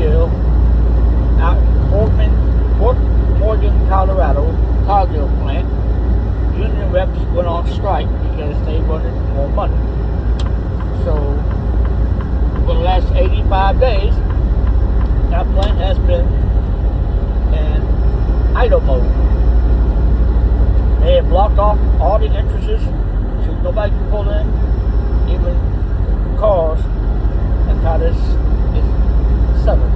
Cargill out in Fort Morgan, Colorado, Cargill plant. Union reps went on strike because they wanted more money. So for the last 85 days, that plant has been in idle mode. They have blocked off all the entrances so nobody can pull in, even cars, until this is settled.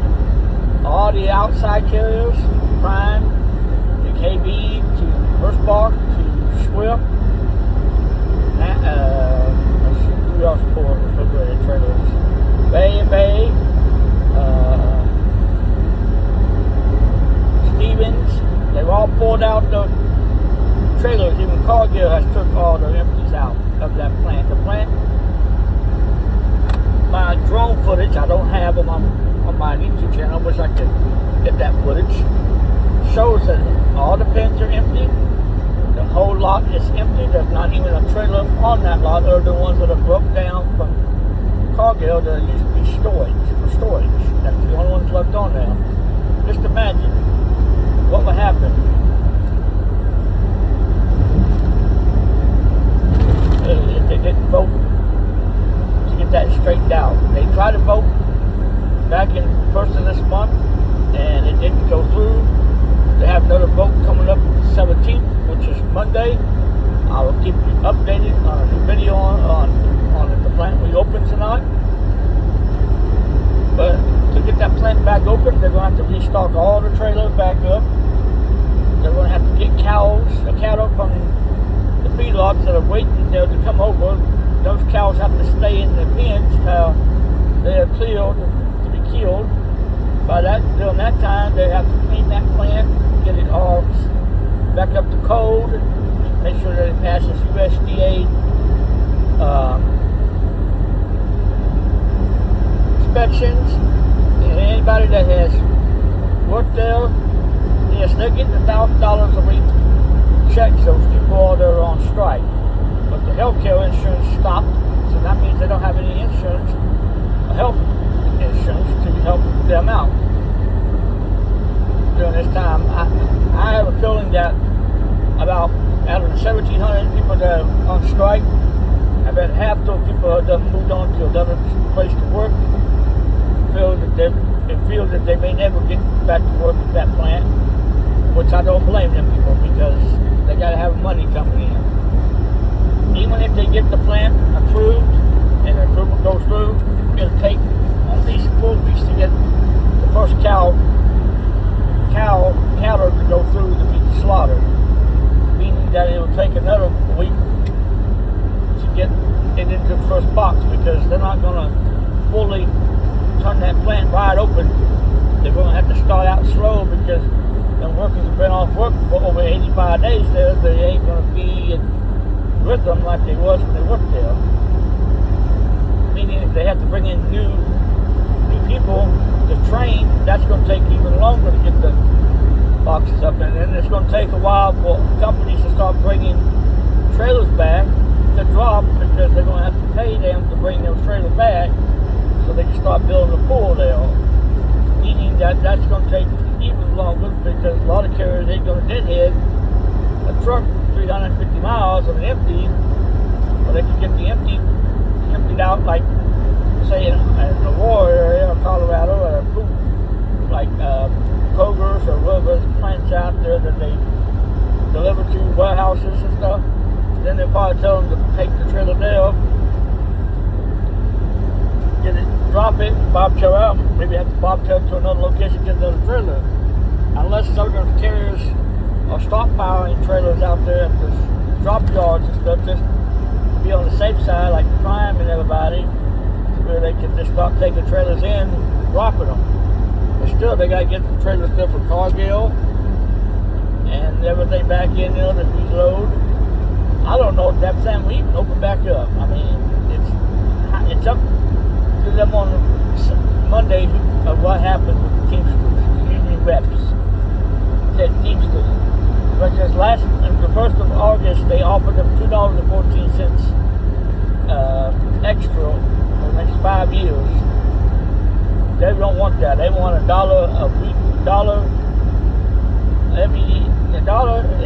All the outside carriers, Prime, to KB, to First Bark, to Swift, let's see who else for refrigerated trailers. Bay and Bay, Stevens, they've all pulled out the trailers. Even Cargill has took all the empties out of that plant. The plant, my drone footage, I don't have them on my YouTube channel. I wish I could get that footage. Shows that all the pens are empty. The whole lot is empty. There's not even a trailer on that lot other than ones that are broke down from Cargill that used to be storage. That's the only ones left on there. Just imagine what would happen if they didn't vote to get that straightened out. They tried to vote back in first of this month and it didn't go through. They have another vote coming up the 17th, which is Monday. I will keep you updated on a new video on if the plant reopens or not. But to get that plant back open, they're going to have to restock all the trailers back up. They're going to have to get cattle from the feedlots that are waiting there to come over. Those cows have to stay in the pens till they are cleared to be killed. During that time, they have to clean that plant, get it all back up to code, make sure that it passes USDA inspections. And anybody that has worked there, yes, they're getting $1,000 a week checks. Those people that are on strike, but the healthcare insurance stopped, so that means they don't have any insurance, health insurance to help them out during this time. I have a feeling that about out of the 1,700 people that are on strike, I bet half those people have moved on to another place to work. Feel that they may never get back to work at that plant, which I don't blame them people because they got to have money coming in. Even if they get the plant approved and the approval goes through, it'll take at least 4 weeks to get the first cattle to go through to be slaughtered, meaning that it will take another week to get it into the first box because they're not going to fully turn that plant wide open. They're going to have to start out slow because the workers have been off work for over 85 days there. They ain't going to be in rhythm like they was when they worked there. Meaning if they have to bring in new people to train, that's going to take even longer to get the boxes up. And then it's going to take a while for companies to start bringing trailers back to drop because they're going to have to pay them to bring those trailers back so they can start building a pool there. Meaning that that's going to take even longer because a lot of carriers ain't going to deadhead a truck 350 miles of an empty, or they can get the emptied out, like say in the Aurora area of Colorado, or like Kroger's or whatever plants out there that they deliver to warehouses and stuff. Then they'll probably tell them to take the trailer there, get it, drop it, bobtail out, maybe have to bobtail to another location, get another trailer. Unless other carriers are stockpiling trailers out there at the drop yards and stuff, just to be on the safe side, like Prime and everybody, where they can just start taking trailers in and dropping them. But still, they got to get the trailers still for Cargill and everything back in there to reload. I don't know if that time we even open back up. I mean, it's up to them on Monday of what happened with the Teamsters, union reps. Said Teamsters. Because the 1st of August, they offered them $2.14 extra for the next 5 years. They don't want that. They want $1 a week, a dollar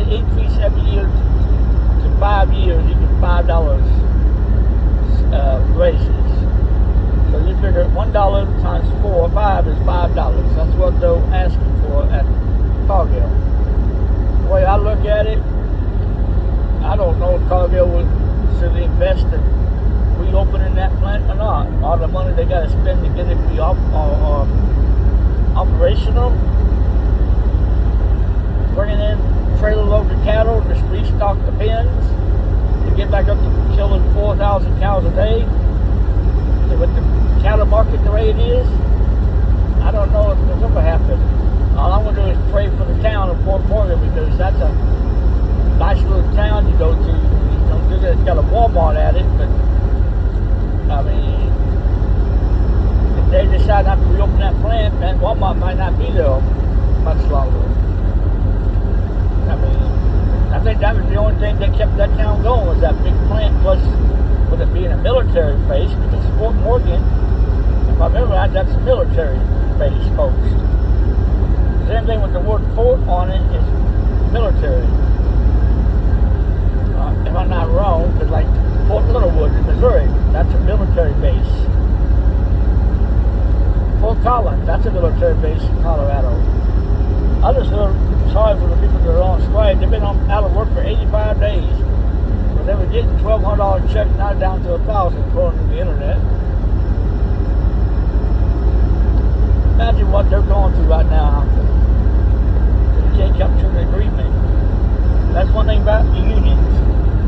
increase every year to 5 years. You get $5 raises. So you figure $1 times 4 or 5 is $5. That's what they're asking for at Cargill. The way I look at it, I don't know if Cargill should invest in reopening that plant or not. All the money they got to spend to get it to be operational. Bringing in trailer loads of cattle to restock the pens to get back up to killing 4,000 cows a day. With the cattle market the way it is, I don't know if it's ever happen. All I'm going to do is pray for the town of Fort Morgan, because that's a nice little town you go to. It's got a Walmart at it, but I mean, if they decide not to reopen that plant, then Walmart might not be there much longer. I mean, I think that was the only thing that kept that town going, was that big plant, plus with it being a military base, because Fort Morgan, if I remember right, that's a military base post. Anything with the word fort on it is military. If I'm not wrong, because like Fort Littlewood in Missouri, that's a military base. Fort Collins, that's a military base in Colorado. I just feel sorry for the people that are on strike. They've been out of work for 85 days. But they were getting $1,200 check, now down to $1,000 according to the internet. Imagine what they're going through right now. They can't come to an agreement. That's one thing about the unions.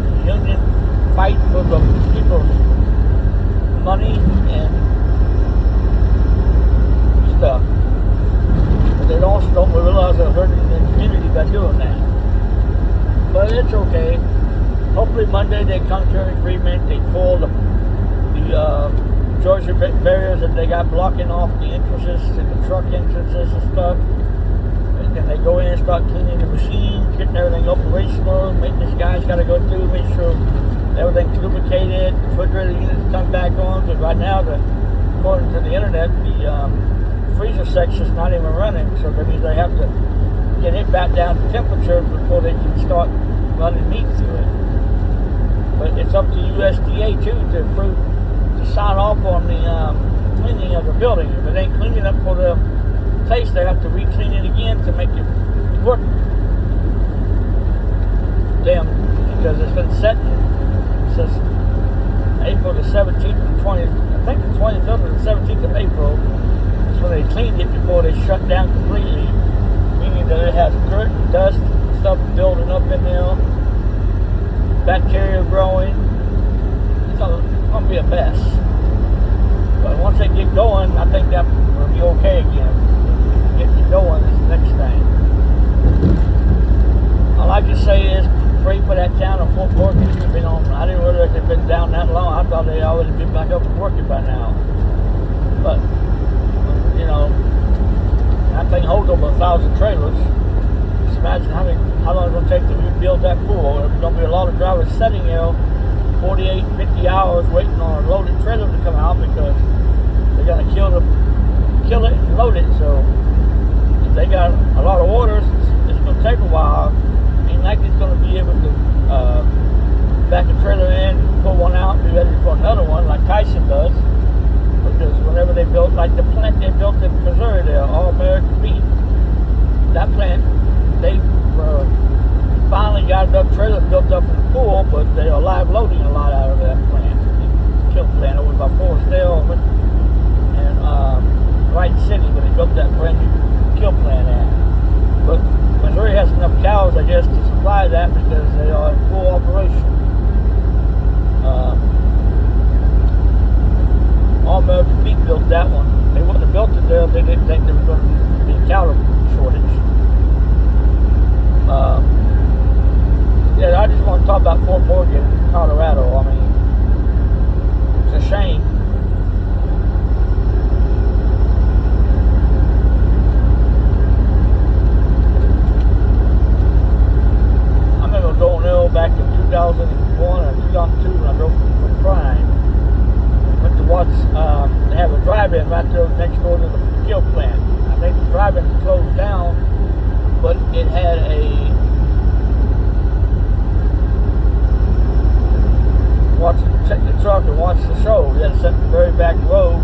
The union fight for the people's money and stuff. But they also don't realize they're hurting the community by doing that. But it's okay. Hopefully Monday they come to an agreement. They pull the Georgia barriers that they got blocking off the entrances to the truck entrances and stuff. And then they go in and start cleaning the machines, getting everything operational. Maintenance guys got to go through, make sure everything's lubricated, refrigerator units come back on. Because right now, according to the internet, the freezer section's not even running. So that means they have to get it back down to temperature before they can start running meat through it. But it's up to USDA too to approve, to sign off on the cleaning of the building. If it ain't cleaning up for the place, they have to re-clean it again to make it work. Because it's been setting since April the 17th and 20th. I think the 23rd or the 17th of April is when they cleaned it before they shut down completely. Meaning that it has dirt and dust and stuff building up in there, bacteria growing. It's going to be a mess. But once they get going, I think that will be okay again. Getting it going is the next thing. All I can say is pray for that town of Fort Morgan. I didn't realize they've been down that long. I thought they'd already been back up and working by now. But, you know, that thing holds over 1,000 trailers. Just imagine how long it's going to take to rebuild that pool. There's going to be a lot of drivers sitting there 48, 50 hours waiting on a loaded trailer to come out, because they're going to kill it and load it. So if they got a lot of orders, it's going to take a while. Ain't like it's going to be able to back a trailer in, pull one out, and be ready for another one like Tyson does. Because whenever they built, like the plant they built in Missouri there, All American Beef, that plant, they finally got enough trailers built up in the pool, but they are live loading a lot out of that plant. The kill plant over by Forestdale and Wright City, where they built that brand new kill plant at. But Missouri has enough cows, I guess, to supply that, because they are in full operation. All American Beef built that one. They wouldn't have built it there if they didn't think there was going to be a cattle shortage. Yeah, I just want to talk about Fort Morgan, Colorado. I mean, it's a shame. I remember going there back in 2001 or 2002 when I drove from Prime. Went to watch, they have a drive-in right there next door to the drive-in closed down, but it had check the truck and watch the show. You had to sit in the very back row.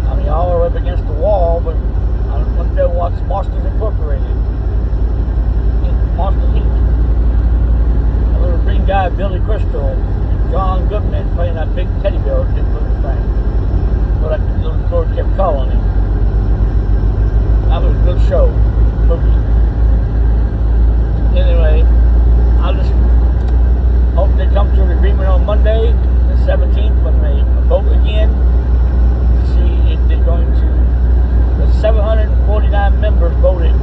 I mean, all the way up against the wall, but I went there and watched Monsters Incorporated. Monsters Inc. A little green guy, Billy Crystal, John Goodman playing that big teddy bear little thing. But that little George kept calling him. That was a good show. Movie. Anyway, I just hope they come to an agreement on Monday, the 17th, when they vote again to see if they're going to. The 749 members voted